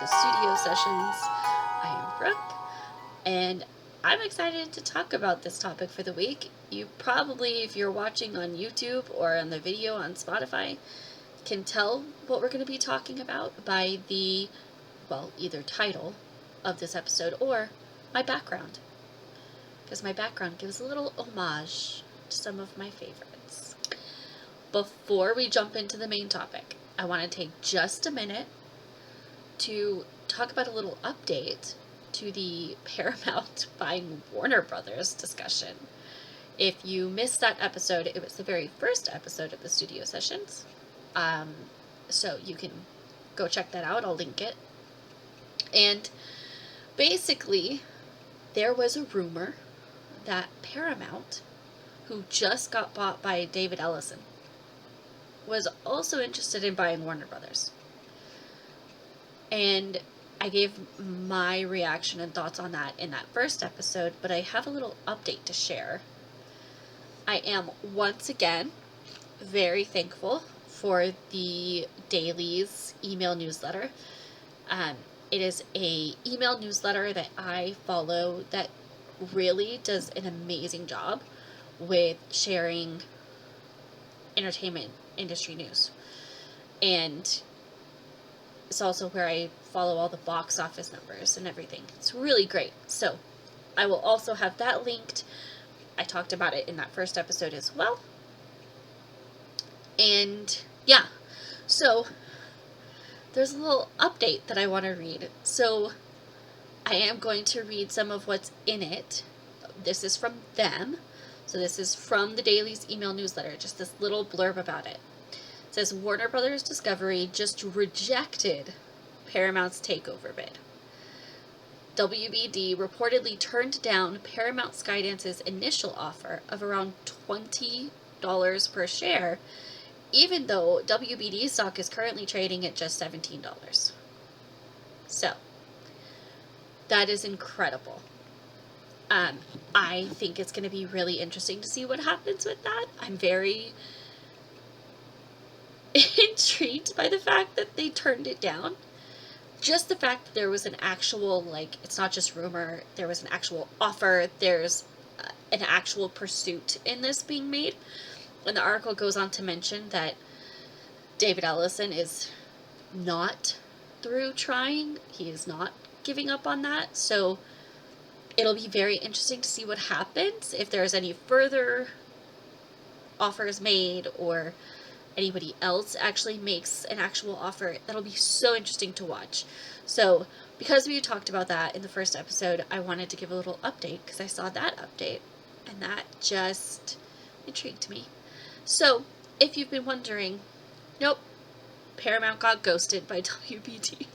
the studio sessions. I am Brooke, and I'm excited to talk about this topic for the week. You probably, if you're watching on YouTube or on the video on Spotify, can tell what we're going to be talking about by the, either title of this episode or my background. Because my background gives a little homage to some of my favorites. Before we jump into the main topic, I want to take just a minute to talk about a little update to the Paramount buying Warner Brothers discussion. If you missed that episode, it was the very first episode of the studio sessions. So you can go check that out. I'll link it. And basically, there was a rumor that Paramount, who just got bought by David Ellison, was also interested in buying Warner Brothers. And I gave my reaction and thoughts on that in that first episode, but I have a little update to share. I am once again very thankful for the Daily's email newsletter. It is a email newsletter that I follow that really does an amazing job with sharing entertainment industry news. And it's also where I follow all the box office numbers and everything. It's really great. So I will also have that linked. I talked about it in that first episode as well. And yeah, so there's a little update that I want to read. So I am going to read some of what's in it. This is from them. So this is from the Daily's email newsletter, just this little blurb about it. It says, Warner Brothers Discovery just rejected Paramount's takeover bid. WBD reportedly turned down Paramount Skydance's initial offer of around $20 per share, even though WBD stock is currently trading at just $17. So, that is incredible. I think it's going to be really interesting to see what happens with that. I'm very intrigued by the fact that they turned it down. Just the fact that there was an actual, it's not just rumor, there was an actual offer, there's an actual pursuit in this being made. And the article goes on to mention that David Ellison is not through trying. He is not giving up on that. So it'll be very interesting to see what happens, if there's any further offers made or anybody else actually makes an actual offer. That'll be so interesting to watch. So because we talked about that in the first episode, I wanted to give a little update because I saw that update and that just intrigued me. So if you've been wondering, nope, Paramount got ghosted by WBD.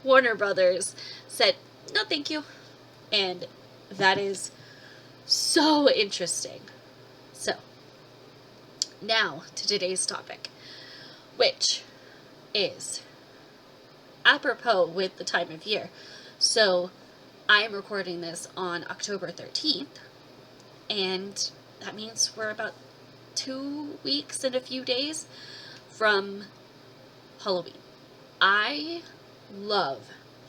Warner Brothers said, no thank you. And that is so interesting. So, now to today's topic, which is apropos with the time of year. So, I am recording this on October 13th, and that means we're about 2 weeks and a few days from Halloween. I love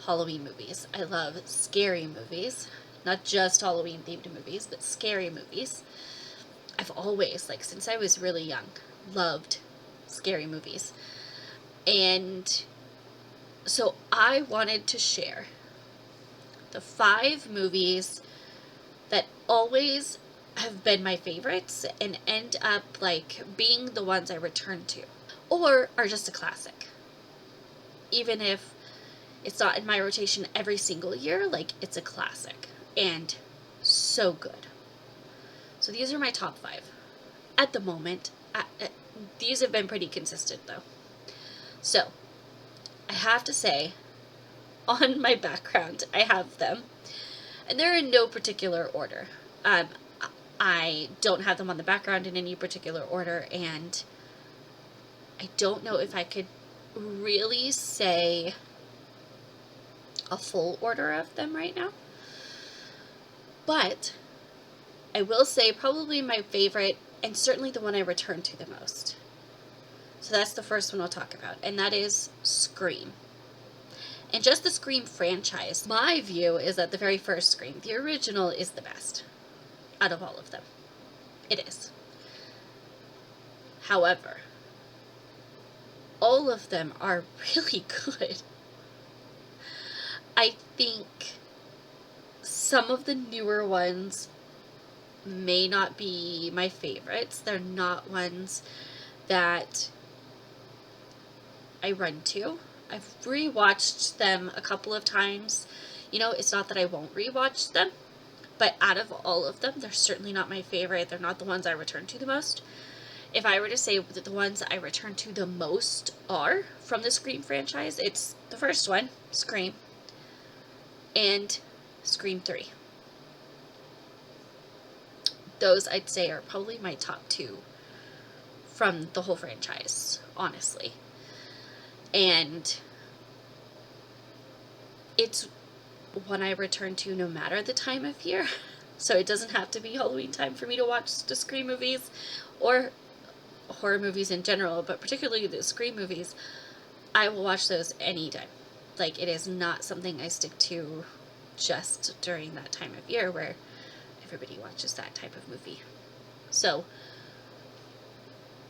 Halloween movies. I love scary movies. Not just Halloween themed movies, but scary movies. I've always, since I was really young, loved scary movies. And so I wanted to share the 5 movies that always have been my favorites and end up being the ones I return to, or are just a classic. Even if it's not in my rotation every single year, it's a classic and so good. So these are my top 5 at the moment. These have been pretty consistent though. So I have to say, on my background, I have them, and they're in no particular order. I don't have them on the background in any particular order, and I don't know if I could really say a full order of them right now. But I will say probably my favorite, and certainly the one I return to the most, So that's the first one I'll talk about, and that is Scream. And just the Scream franchise, my view is that the very first Scream, the original, is the best out of all of them. It is. However, all of them are really good. I think some of the newer ones may not be my favorites. They're not ones that I run to. I've rewatched them a couple of times. You know, it's not that I won't rewatch them, but out of all of them, they're certainly not my favorite. They're not the ones I return to the most. If I were to say that the ones I return to the most are from the Scream franchise, it's the first one, Scream, and Scream 3. Those, I'd say, are probably my top two from the whole franchise, honestly. And it's one I return to no matter the time of year. So it doesn't have to be Halloween time for me to watch the Scream movies or horror movies in general, but particularly the Scream movies. I will watch those anytime. Like, it is not something I stick to just during that time of year where everybody watches that type of movie. So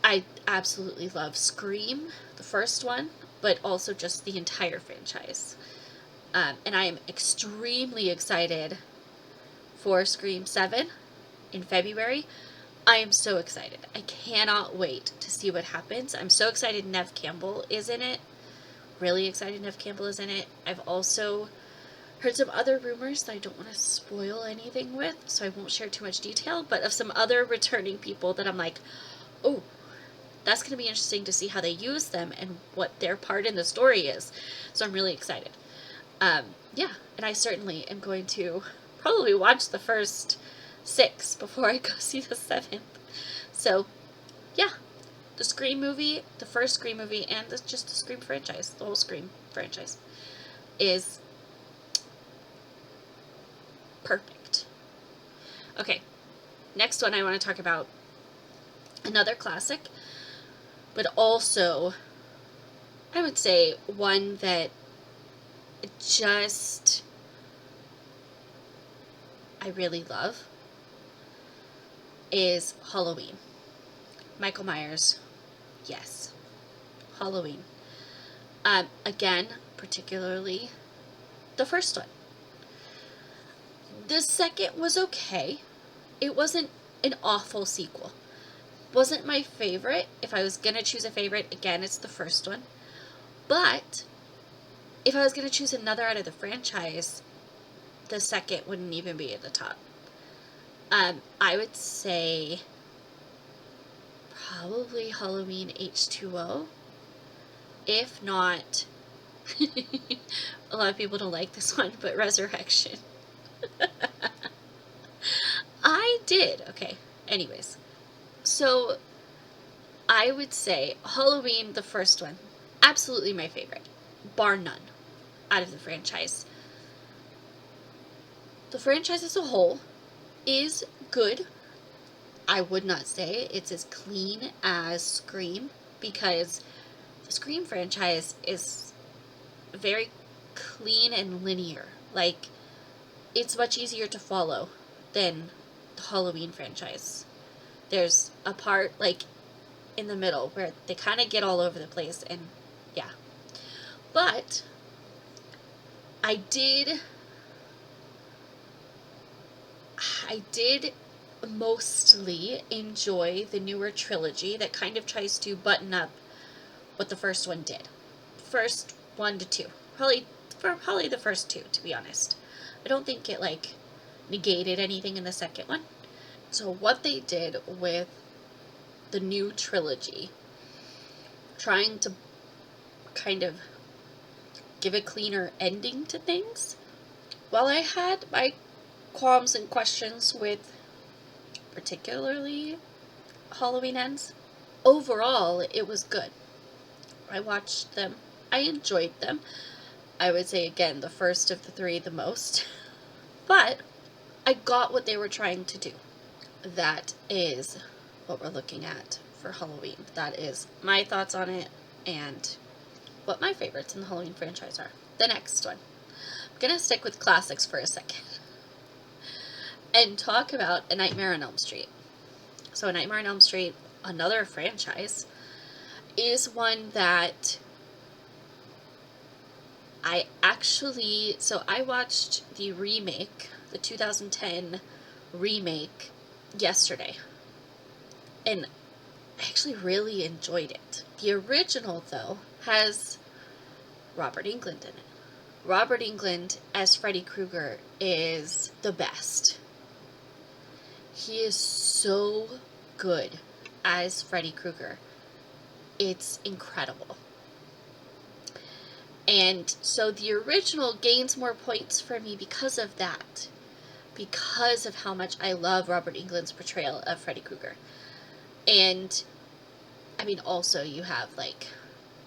I absolutely love Scream, the first one, but also just the entire franchise. And I am extremely excited for Scream 7 in February. I am so excited. I cannot wait to see what happens. I'm so excited Neve Campbell is in it. Really excited Neve Campbell is in it. I've also heard some other rumors that I don't want to spoil anything with, so I won't share too much detail, but of some other returning people that I'm like, oh, that's going to be interesting to see how they use them and what their part in the story is. So I'm really excited. Yeah, and I certainly am going to probably watch the first 6 before I go see the 7th. So, yeah, the Scream movie, the first Scream movie, and just the Scream franchise, the whole Scream franchise, is perfect. Okay, next one I want to talk about, another classic, but also, I would say, one that just I really love is Halloween. Michael Myers, yes. Halloween. Again, particularly the first one. The second was okay. It wasn't an awful sequel. Wasn't my favorite. If I was gonna choose a favorite, again, it's the first one. But if I was gonna choose another out of the franchise, the second wouldn't even be at the top. I would say probably Halloween H2O. If not, a lot of people don't like this one, but Resurrection. I did. Okay, anyways. So, I would say Halloween, the first one, absolutely my favorite, bar none, out of the franchise. The franchise as a whole is good. I would not say it's as clean as Scream, because the Scream franchise is very clean and linear. Like, it's much easier to follow than the Halloween franchise. There's a part, like, in the middle where they kind of get all over the place, and yeah. But I did mostly enjoy the newer trilogy that kind of tries to button up what the first one did. First 1 to 2. Probably the first 2, to be honest. I don't think it, like, negated anything in the second one. So what they did with the new trilogy, trying to kind of give a cleaner ending to things, while I had my qualms and questions with particularly Halloween Ends, overall it was good. I watched them. I enjoyed them. I would say, again, the first of the 3 the most. But I got what they were trying to do. That is what we're looking at for Halloween. That is my thoughts on it and what my favorites in the Halloween franchise are. The next one. I'm going to stick with classics for a second and talk about A Nightmare on Elm Street. So A Nightmare on Elm Street, another franchise, is one that I watched the remake, the 2010 remake, yesterday. And I actually really enjoyed it. The original, though, has Robert Englund in it. Robert Englund as Freddy Krueger is the best. He is so good as Freddy Krueger. It's incredible. And so the original gains more points for me because of that. Because of how much I love Robert Englund's portrayal of Freddy Krueger. And, I mean, also you have, like,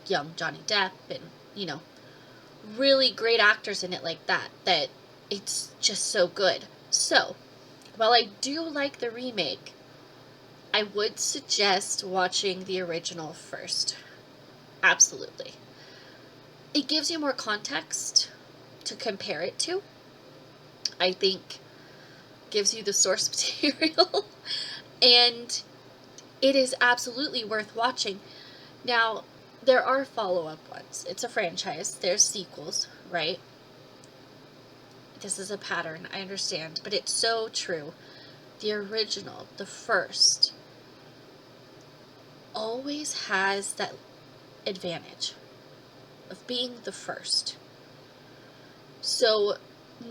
young Johnny Depp and, you know, really great actors in it like that it's just so good. So, while I do like the remake, I would suggest watching the original first. Absolutely. It gives you more context to compare it to. I think gives you the source material. And it is absolutely worth watching. Now, there are follow-up ones. It's a franchise. There's sequels, right? This is a pattern, I understand. But it's so true. The original, the first, always has that advantage of being the first. So,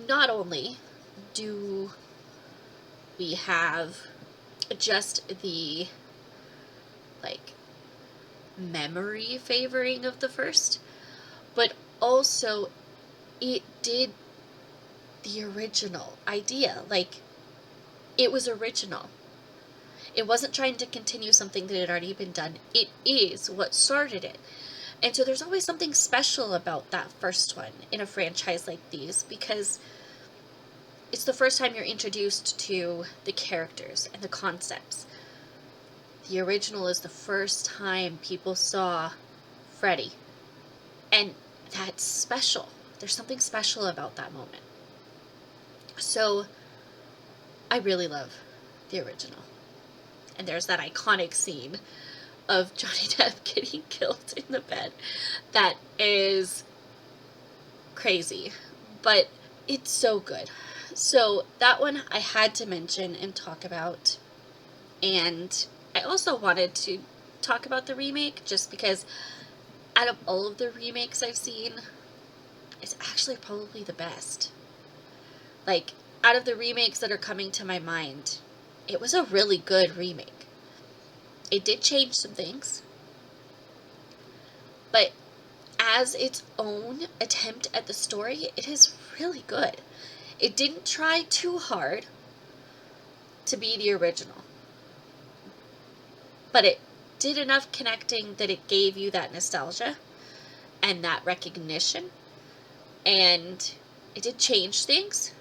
not only do we have just the, like, memory favoring of the first, but also it did the original idea. Like, it was original. It wasn't trying to continue something that had already been done. It is what started it. And so there's always something special about that first one in a franchise like these, because it's the first time you're introduced to the characters and the concepts. The original is the first time people saw Freddy. And that's special. There's something special about that moment. So, I really love the original. And there's that iconic scene of Johnny Depp getting killed in the bed. That is crazy. But it's so good. So, that one I had to mention and talk about. And I also wanted to talk about the remake just because out of all of the remakes I've seen, it's actually probably the best. Like, out of the remakes that are coming to my mind, it was a really good remake. It did change some things, but as its own attempt at the story, it is really good. It didn't try too hard to be the original, but it did enough connecting that it gave you that nostalgia and that recognition, and it did change things.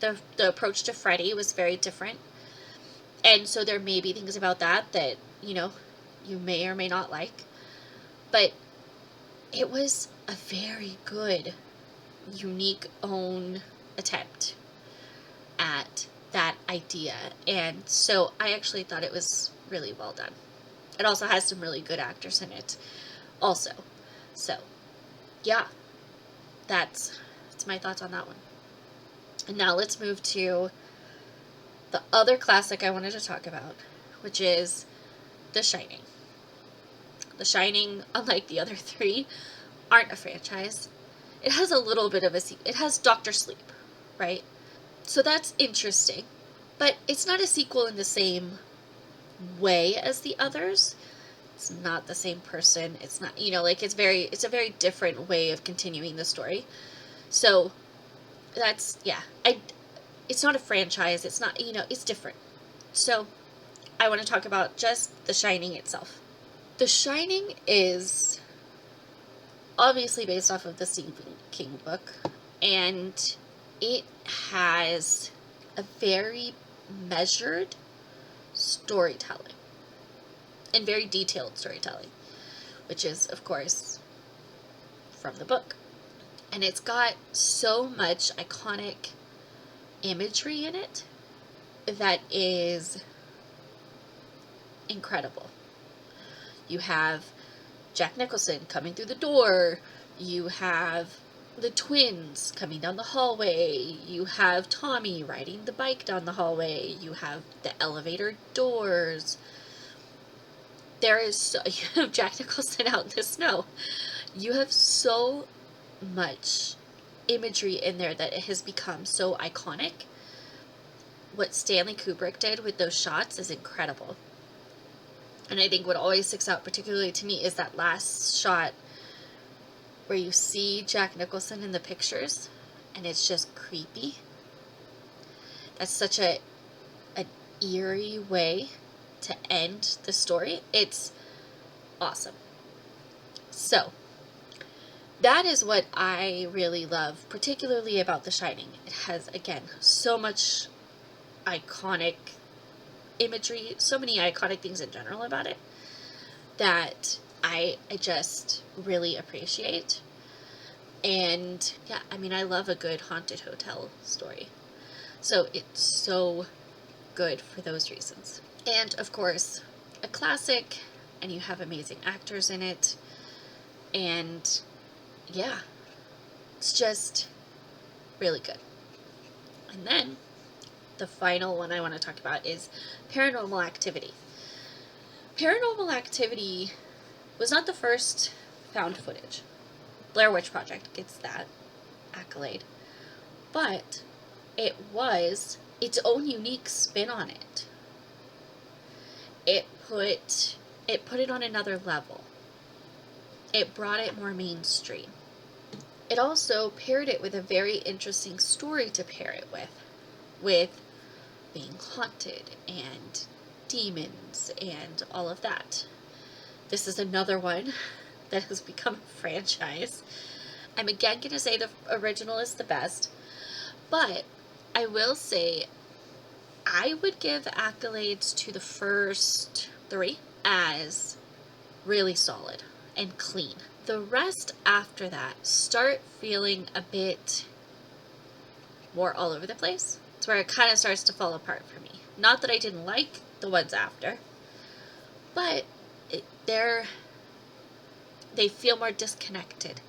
The approach to Freddy was very different, and so there may be things about that, you know, you may or may not like, but it was a very good, unique own attempt at that idea, and so I actually thought it was really well done. It also has some really good actors in it also. So, yeah, that's my thoughts on that one. And now let's move to the other classic I wanted to talk about, which is The Shining. The Shining, unlike the other three, aren't a franchise. It has a little bit of it has Dr. Sleep, right? So that's interesting. But it's not a sequel in the same way as the others. It's not the same person. It's not, you know, like it's a very different way of continuing the story. So that's, yeah, it's not a franchise. It's not, you know, it's different. So I want to talk about just The Shining itself. The Shining is obviously based off of the Stephen King book, and it has a very measured storytelling. and very detailed storytelling, which is, of course, from the book. And it's got so much iconic imagery in it that is incredible. You have Jack Nicholson coming through the door. You have the twins coming down the hallway. You have Tommy riding the bike down the hallway. You have the elevator doors. You have Jack Nicholson out in the snow. You have so much imagery in there that it has become so iconic. What Stanley Kubrick did with those shots is incredible. And I think what always sticks out particularly to me is that last shot where you see Jack Nicholson in the pictures and it's just creepy. That's such an eerie way to end the story. It's awesome. So that is what I really love, particularly about The Shining. It has, again, so much iconic imagery, so many iconic things in general about it that I just really appreciate. And yeah, I mean, I love a good haunted hotel story. So it's so good for those reasons. And of course, a classic, and you have amazing actors in it. And yeah, it's just really good. And then the final one I want to talk about is Paranormal Activity. Paranormal Activity was not the first found footage. Blair Witch Project gets that accolade. But it was its own unique spin on it. It put it on another level. It brought it more mainstream. It also paired it with a very interesting story to pair it with being haunted and demons and all of that. This is another one that has become a franchise. I'm again going to say the original is the best, but I will say I would give accolades to the first 3 as really solid and clean. The rest after that start feeling a bit more all over the place. It's where it kind of starts to fall apart for me. Not that I didn't like the ones after, but they feel more disconnected.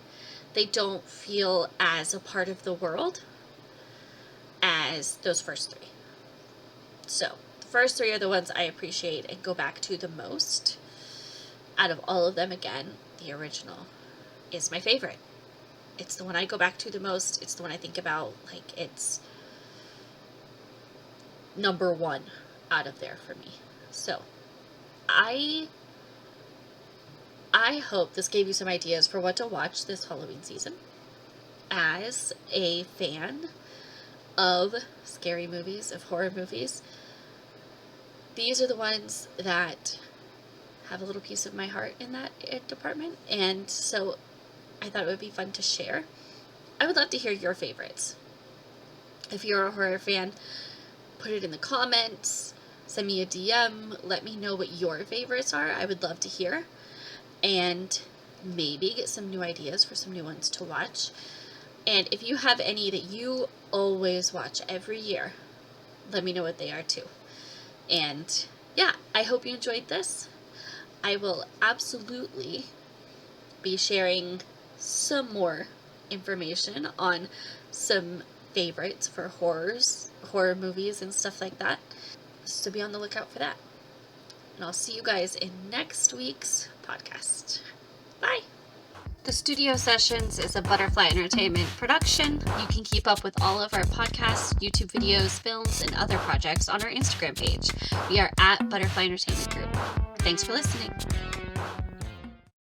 They don't feel as a part of the world as those first 3. So the first 3 are the ones I appreciate and go back to the most. Out of all of them, again, the original is my favorite. It's the one I go back to the most. It's the one I think about. Like, it's number 1 out of there for me. So I hope this gave you some ideas for what to watch this Halloween season. As a fan of scary movies, of horror movies, these are the ones that have a little piece of my heart in that department, and so I thought it would be fun to share. I would love to hear your favorites. If you're a horror fan, put it in the comments, send me a DM, let me know what your favorites are. I would love to hear, and maybe get some new ideas for some new ones to watch. And if you have any that you always watch every year, let me know what they are too. And yeah, I hope you enjoyed this. I will absolutely be sharing some more information on some favorites for horror movies and stuff like that. So be on the lookout for that. And I'll see you guys in next week's podcast. Bye! The Studio Sessions is a Butterfly Entertainment production. You can keep up with all of our podcasts, YouTube videos, films, and other projects on our Instagram page. We are at Butterfly Entertainment Group. Thanks for listening.